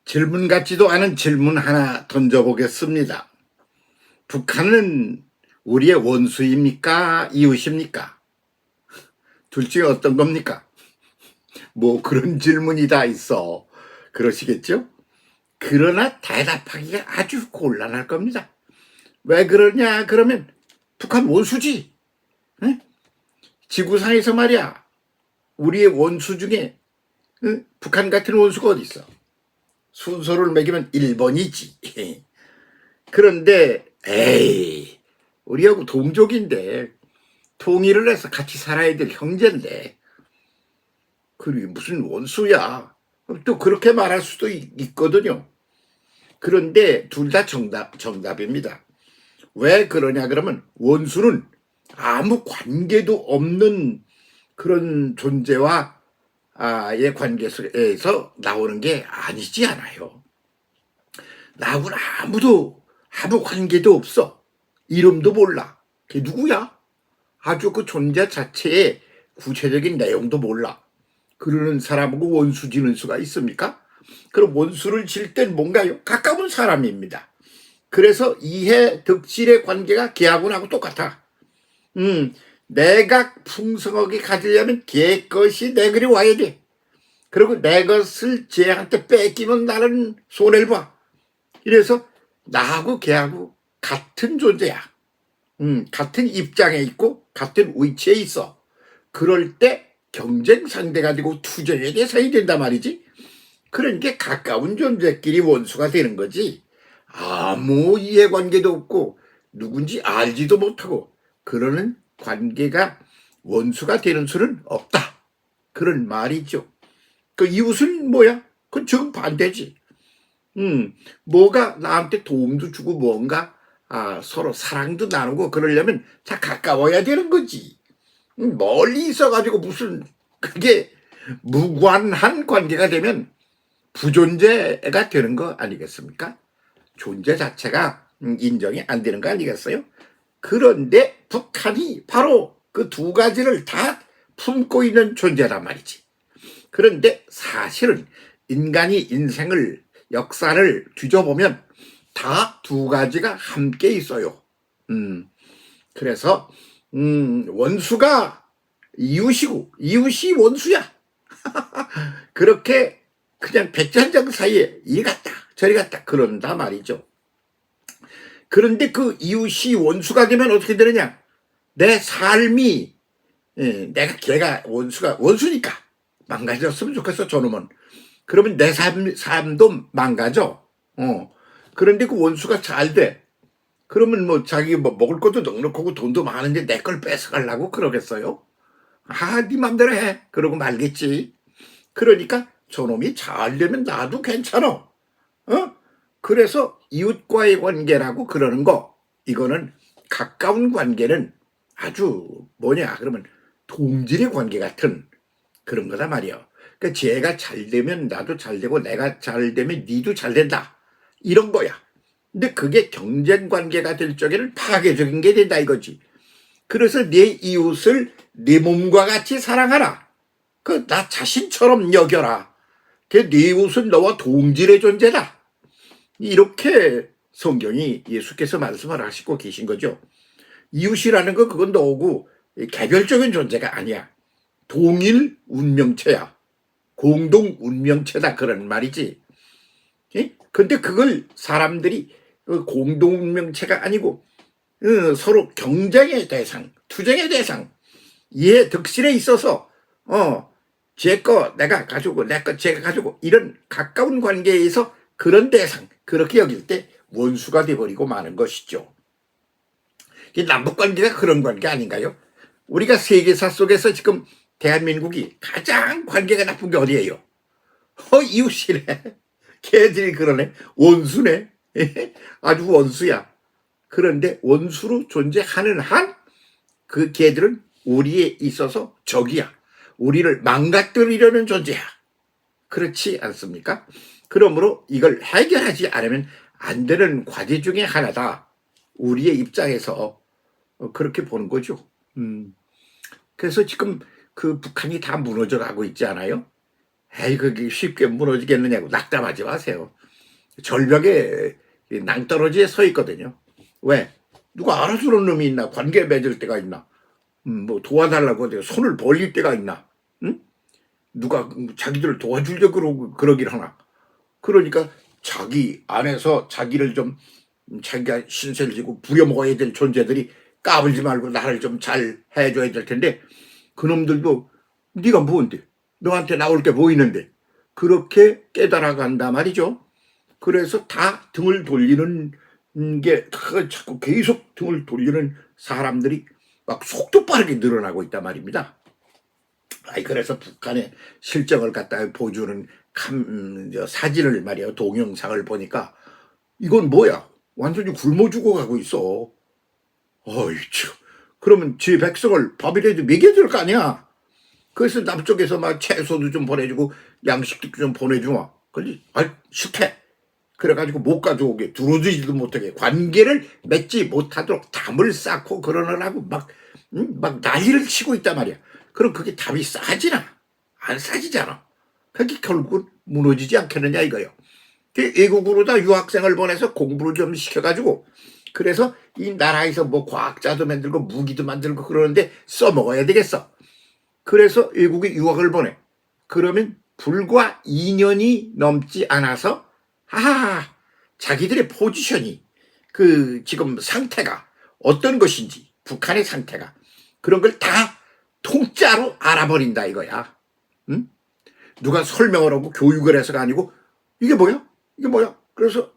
질문 같지도 않은 질문 하나 던져보겠습니다. 북한은 우리의 원수입니까? 이웃입니까? 둘 중에 어떤 겁니까? 뭐 그런 질문이 다 있어. 그러시겠죠? 그러나 대답하기가 아주 곤란할 겁니다. 왜 그러냐 그러면 북한 원수지. 응? 지구상에서 말이야. 우리의 원수 중에 북한 같은 원수가 어디 있어? 순서를 매기면 1번이지. 그런데 에이, 우리하고 동족인데 통일을 해서 같이 살아야 될 형제인데 그게 무슨 원수야. 또 그렇게 말할 수도 있거든요. 그런데 둘 다 정답입니다. 왜 그러냐 그러면 원수는 아무 관계도 없는 그런 존재와 의 관계에서 나오는 게 아니지 않아요. 나하고는 아무 관계도 없어. 이름도 몰라. 그게 누구야? 아주 그 존재 자체의 구체적인 내용도 몰라. 그러는 사람하고 원수 지는 수가 있습니까? 그럼 원수를 질 땐 뭔가요? 가까운 사람입니다. 그래서 이해 덕질의 관계가 걔하고는 똑같아. 내가 풍성하게 가지려면 걔 것이 내 글이 와야 돼. 그리고 내 것을 쟤한테 뺏기면 나는 손해를 봐. 이래서 나하고 걔하고 같은 존재야. 같은 입장에 있고 같은 위치에 있어. 그럴 때 경쟁 상대가 되고 투쟁의 대상이 된단 말이지. 그러니까 가까운 존재끼리 원수가 되는 거지. 아무 이해관계도 없고 누군지 알지도 못하고 그러는 관계가 원수가 되는 수는 없다. 그런 말이죠. 그 이웃은 뭐야? 그건 정반대지. 뭐가 나한테 도움도 주고 뭔가 서로 사랑도 나누고 그러려면 다 가까워야 되는 거지. 멀리 있어가지고 무슨 그게 무관한 관계가 되면 부존재가 되는 거 아니겠습니까? 존재 자체가 인정이 안 되는 거 아니겠어요? 그런데 북한이 바로 그 두 가지를 다 품고 있는 존재란 말이지. 그런데 사실은 인간이 인생을 역사를 뒤져보면 다 두 가지가 함께 있어요. 그래서 원수가 이웃이고 이웃이 원수야. 그렇게 그냥 백전장 사이에 이리 갔다 저리 갔다 그런다 말이죠. 그런데 그 이웃이 원수가 되면 어떻게 되느냐? 내 삶이 내가 걔가 원수니까 망가졌으면 좋겠어 저놈은. 그러면 내 삶도 망가져. 그런데 그 원수가 잘 돼. 그러면 뭐 자기 뭐 먹을 것도 넉넉하고 돈도 많은데 내 걸 뺏어가려고 그러겠어요? 네 맘대로 해. 그러고 말겠지. 그러니까 저놈이 잘 되면 나도 괜찮아. 그래서 이웃과의 관계라고 그러는 거. 이거는 가까운 관계는 아주 뭐냐 그러면 동질의 관계 같은 그런 거다 말이야. 그러니까 쟤가 잘 되면 나도 잘 되고 내가 잘 되면 니도 잘 된다. 이런 거야. 근데 그게 경쟁 관계가 될 적에는 파괴적인 게 된다 이거지. 그래서 내 이웃을 내 몸과 같이 사랑하라. 그 나 자신처럼 여겨라. 그 내 이웃은 너와 동질의 존재다. 이렇게 성경이 예수께서 말씀을 하시고 계신 거죠. 이웃이라는 건 그건 너고 개별적인 존재가 아니야. 동일 운명체야. 공동 운명체다 그런 말이지. 근데 그걸 사람들이 공동 운명체가 아니고 서로 경쟁의 대상, 투쟁의 대상, 이해 덕실에 있어서 제 거 내가 가지고 내 거 제가 가지고 이런 가까운 관계에서 그런 대상 그렇게 여길 때 원수가 돼버리고 마는 것이죠. 남북관계가 그런 관계 아닌가요? 우리가 세계사 속에서 지금 대한민국이 가장 관계가 나쁜 게 어디예요? 이웃이네. 걔들이 그러네. 원수네. 아주 원수야. 그런데 원수로 존재하는 한 그 걔들은 우리에 있어서 적이야. 우리를 망가뜨리려는 존재야. 그렇지 않습니까? 그러므로 이걸 해결하지 않으면 안 되는 과제 중에 하나다. 우리의 입장에서 그렇게 보는 거죠. 그래서 지금 그 북한이 다 무너져 가고 있지 않아요? 에이, 그게 쉽게 무너지겠느냐고 낙담하지 마세요. 절벽에 낭떠러지에 서 있거든요. 왜? 누가 알아주는 놈이 있나? 관계 맺을 때가 있나? 뭐 도와달라고 내가 손을 벌릴 때가 있나? 응? 누가 자기들을 도와주려고 그러길 하나? 그러니까 자기 안에서 자기를 좀 자기가 신세를 지고 부려먹어야 될 존재들이 까불지 말고 나를 좀 잘 해줘야 될 텐데 그놈들도 네가 뭔데? 너한테 나올 게 뭐 있는데? 그렇게 깨달아간다 말이죠. 그래서 다 등을 돌리는 게 자꾸 계속 등을 돌리는 사람들이 막 속도 빠르게 늘어나고 있단 말입니다. 그래서 북한의 실정을 갖다 보여주는 사진을 말이야 동영상을 보니까 이건 뭐야? 완전히 굶어 죽어가고 있어. 어이 참. 그러면 지 백성을 밥이라도 먹여야 될 거 아니야? 그래서 남쪽에서 막 채소도 좀 보내주고 양식도 좀 보내주마. 근데 싫대. 그래가지고 못 가져오게 두루지지도 못하게 관계를 맺지 못하도록 담을 쌓고 그러느라고 막 난리를 치고 있단 말이야. 그럼 그게 답이 싸지나? 안 싸지잖아. 그게 결국은 무너지지 않겠느냐 이거요. 외국으로다 유학생을 보내서 공부를 좀 시켜가지고 그래서 이 나라에서 뭐 과학자도 만들고 무기도 만들고 그러는데 써먹어야 되겠어. 그래서 외국에 유학을 보내. 그러면 불과 2년이 넘지 않아서 자기들의 포지션이 지금 상태가 어떤 것인지 북한의 상태가 그런 걸 다 통짜로 알아버린다 이거야. 응? 누가 설명을 하고 교육을 해서가 아니고 이게 뭐야? 이게 뭐야? 그래서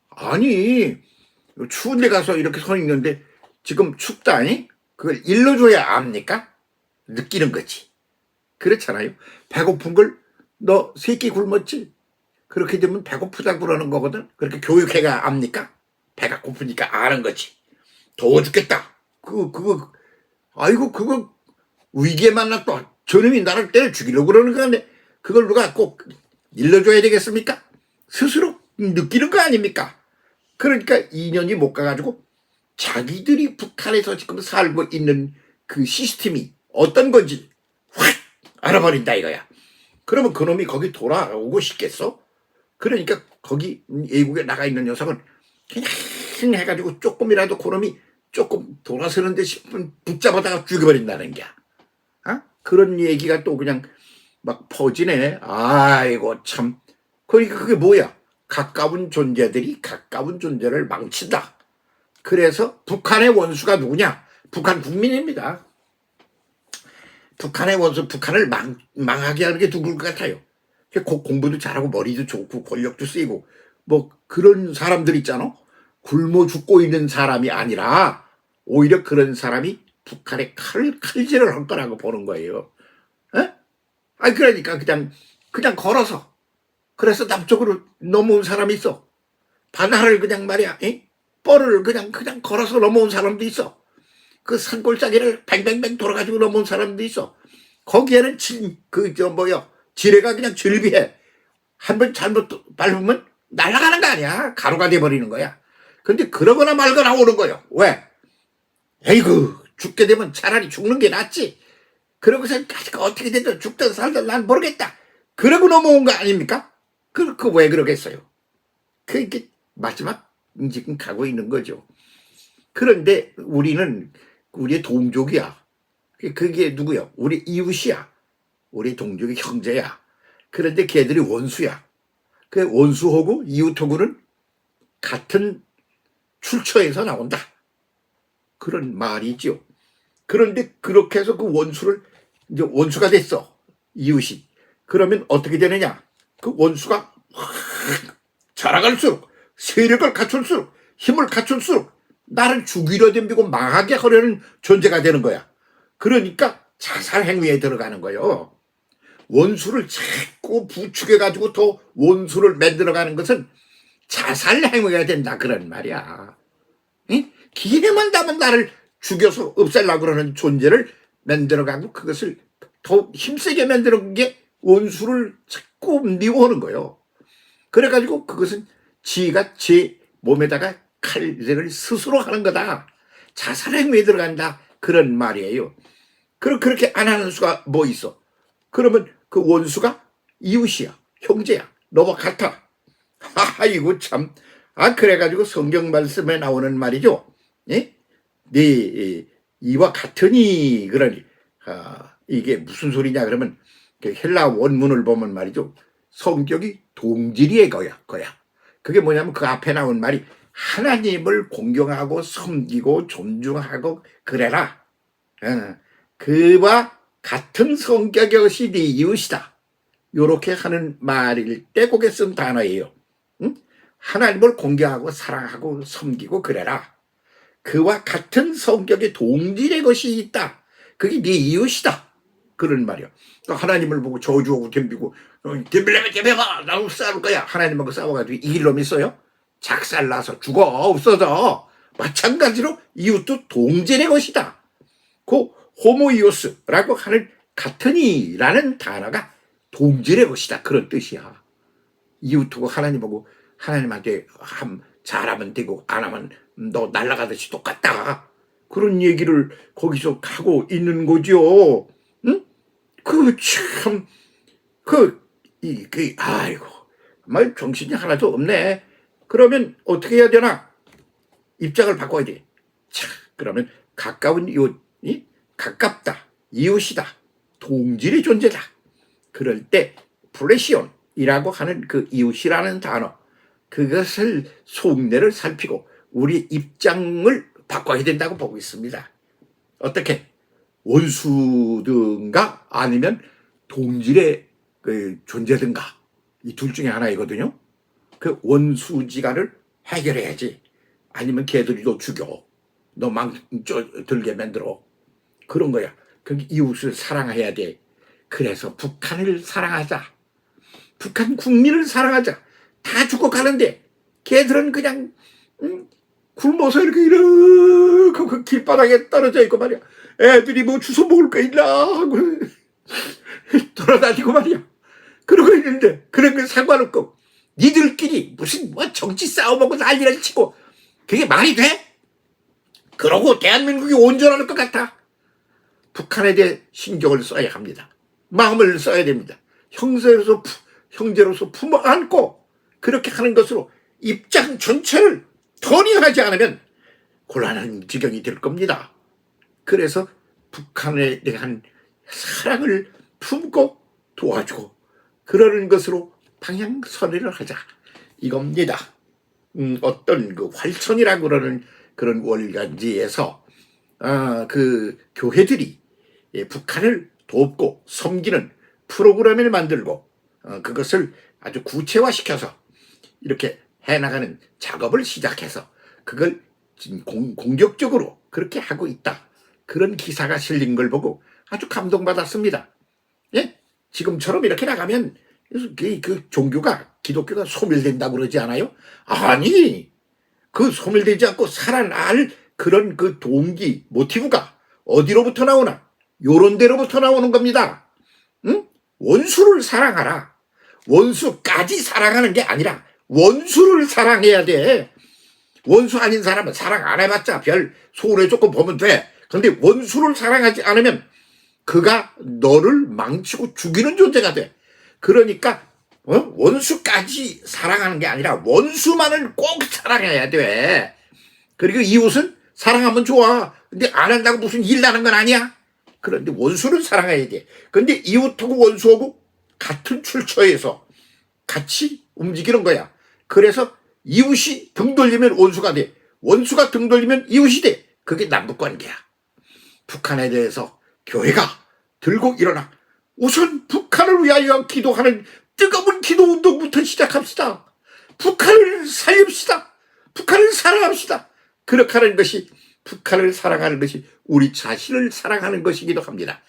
아니 추운 데 가서 이렇게 서 있는데 지금 춥다니? 그걸 일러줘야 압니까? 느끼는 거지. 그렇잖아요. 배고픈 걸 너 세 끼 굶었지? 그렇게 되면 배고프다고 그러는 거거든. 그렇게 교육해가 압니까? 배가 고프니까 아는 거지. 더워 죽겠다. 그거 위기에 만났다. 저놈이 나를 때려 죽이려고 그러는 건데 그걸 누가 꼭 일러줘야 되겠습니까? 스스로 느끼는 거 아닙니까? 그러니까 2년이 못 가가지고 자기들이 북한에서 지금 살고 있는 그 시스템이 어떤 건지 확 알아버린다 이거야. 그러면 그놈이 거기 돌아오고 싶겠어? 그러니까 거기 외국에 나가 있는 녀석은 그냥 해가지고 조금이라도 그놈이 조금 돌아서는 데 싶으면 붙잡아다가 죽여버린다는 게야. 그런 얘기가 또 그냥 막 퍼지네. 아이고 참. 그러니까 그게 뭐야? 가까운 존재들이 가까운 존재를 망친다. 그래서 북한의 원수가 누구냐? 북한 국민입니다. 북한의 원수, 북한을 망하게 하는 게 누굴 것 같아요? 공부도 잘하고 머리도 좋고 권력도 쓰이고 뭐 그런 사람들 있잖아. 굶어 죽고 있는 사람이 아니라 오히려 그런 사람이 북한의 칼질을 할 거라고 보는 거예요. 에? 그러니까 그냥 걸어서 그래서 남쪽으로 넘어온 사람이 있어. 바다를 그냥 말이야. 뻘을 그냥 걸어서 넘어온 사람도 있어. 그 산골짜기를 뱅뱅뱅 돌아가지고 넘어온 사람도 있어. 거기에는 지뢰가 그냥 즐비해. 한번 잘못 밟으면 날아가는 거 아니야. 가루가 돼버리는 거야. 근데 그러거나 말거나 오는 거요. 왜? 에이구 죽게 되면 차라리 죽는 게 낫지. 그러고서 어떻게 됐든 죽든 살든 난 모르겠다. 그러고 넘어온 거 아닙니까? 왜 그러겠어요? 그게 마지막 지금 가고 있는 거죠. 그런데 우리는 우리의 동족이야. 그게 누구야? 우리 이웃이야. 우리 동족의 형제야. 그런데 걔들이 원수야. 그 원수하고 이웃하고는 같은 출처에서 나온다. 그런 말이죠. 그런데 그렇게 해서 그 원수를 이제 원수가 됐어. 이웃이. 그러면 어떻게 되느냐? 그 원수가 자라갈수록 세력을 갖출수록 힘을 갖출수록 나를 죽이려 덤비고 망하게 하려는 존재가 되는 거야. 그러니까 자살 행위에 들어가는 거예요. 원수를 자꾸 부추겨가지고 더 원수를 만들어가는 것은 자살 행위가 된다 그런 말이야. 기회만 되면 나를 죽여서 없애려고 그러는 존재를 만들어가고 그것을 더 힘세게 만드는 게 원수를 자꾸 미워하는 거예요. 그래가지고 그것은 지가 제 몸에다가 칼질을 스스로 하는 거다. 자살 행위에 들어간다. 그런 말이에요. 그렇게 안 하는 수가 뭐 있어? 그러면 그 원수가 이웃이야, 형제야, 너와 같아. 아이고 참. 그래가지고 성경 말씀에 나오는 말이죠. 예? 네 이와 같으니 그러니 이게 무슨 소리냐 그러면 그 헬라 원문을 보면 말이죠. 성격이 동질이의 거야. 그게 뭐냐면 그 앞에 나온 말이 하나님을 공경하고 섬기고 존중하고 그래라. 그와 같은 성격의 것이 네 이웃이다. 요렇게 하는 말일 때 거기에 쓴 단어예요. 응? 하나님을 공경하고 사랑하고 섬기고 그래라. 그와 같은 성격의 동질의 것이 있다. 그게 네 이웃이다. 그런 말이야. 하나님을 보고 저주하고 덤비고 덤비려면 덤벼봐. 나도 싸울 거야. 하나님하고 싸워가지고 이길 놈이 있어요? 작살나서 죽어 없어져. 마찬가지로 이웃도 동질의 것이다. 그 호모이오스라고 하는 같으니라는 단어가 동질의 것이다. 그런 뜻이야. 이웃하고 하나님하고 하나님한테 잘하면 되고 안 하면 너 날아가듯이 똑같다. 그런 얘기를 거기서 하고 있는 거죠. 응? 아이고, 정말 정신이 하나도 없네. 그러면 어떻게 해야 되나? 입장을 바꿔야 돼. 자, 그러면 가까운 이웃이 가깝다, 이웃이다, 동질의 존재다. 그럴 때 플레시온이라고 하는 그 이웃이라는 단어, 그것을 속내를 살피고 우리 입장을 바꿔야 된다고 보고 있습니다. 어떻게? 원수든가 아니면 동질의 그 존재든가 이 둘 중에 하나이거든요. 그 원수지간을 해결해야지. 아니면 걔들이 너 죽여. 너 들게 만들어. 그런 거야. 그 이웃을 사랑해야 돼. 그래서 북한을 사랑하자. 북한 국민을 사랑하자. 다 죽어가는데 걔들은 그냥 굶어서 이렇게 그 길바닥에 떨어져 있고 말이야. 애들이 뭐 주워 먹을 거 있나 하고 돌아다니고 말이야. 그러고 있는데 그런 건 상관없고 니들끼리 무슨 뭐 정치 싸움하고 난리를 치고 그게 말이 돼? 그러고 대한민국이 온전할 것 같아. 북한에 대해 신경을 써야 합니다. 마음을 써야 됩니다. 형제로서 품어 안고 그렇게 하는 것으로 입장 전체를 터닝하지 않으면 곤란한 지경이 될 겁니다. 그래서 북한에 대한 사랑을 품고 도와주고 그러는 것으로 방향선회를 하자 이겁니다. 어떤 그 활천이라고 그러는 그런 월간지에서 그 교회들이 북한을 돕고 섬기는 프로그램을 만들고 그것을 아주 구체화시켜서 이렇게 해나가는 작업을 시작해서 그걸 공격적으로 그렇게 하고 있다. 그런 기사가 실린 걸 보고 아주 감동받았습니다. 예? 지금처럼 이렇게 나가면 그 종교가 기독교가 소멸된다고 그러지 않아요? 아니, 그 소멸되지 않고 살아날 그런 그 동기, 모티브가 어디로부터 나오나? 요런 데로부터 나오는 겁니다. 응? 원수를 사랑하라. 원수까지 사랑하는 게 아니라 원수를 사랑해야 돼. 원수 아닌 사람은 사랑 안 해봤자 별 손해 조금 보면 돼. 그런데 원수를 사랑하지 않으면 그가 너를 망치고 죽이는 존재가 돼. 그러니까 원수까지 사랑하는 게 아니라 원수만을 꼭 사랑해야 돼. 그리고 이웃은 사랑하면 좋아. 근데 안 한다고 무슨 일 나는 건 아니야. 그런데 원수를 사랑해야 돼. 근데 이웃하고 원수하고 같은 출처에서 같이 움직이는 거야. 그래서 이웃이 등 돌리면 원수가 돼. 원수가 등 돌리면 이웃이 돼. 그게 남북관계야. 북한에 대해서 교회가 들고 일어나 우선 북한을 위하여 기도하는 뜨거운 기도 운동부터 시작합시다. 북한을 살립시다. 북한을 사랑합시다. 그렇게 하는 것이 북한을 사랑하는 것이 우리 자신을 사랑하는 것이기도 합니다.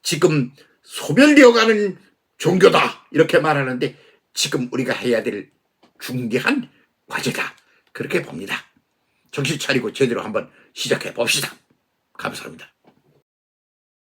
지금 소멸되어가는 종교다 이렇게 말하는데 지금 우리가 해야 될 중대한 과제다 그렇게 봅니다. 정신 차리고 제대로 한번 시작해 봅시다. 감사합니다.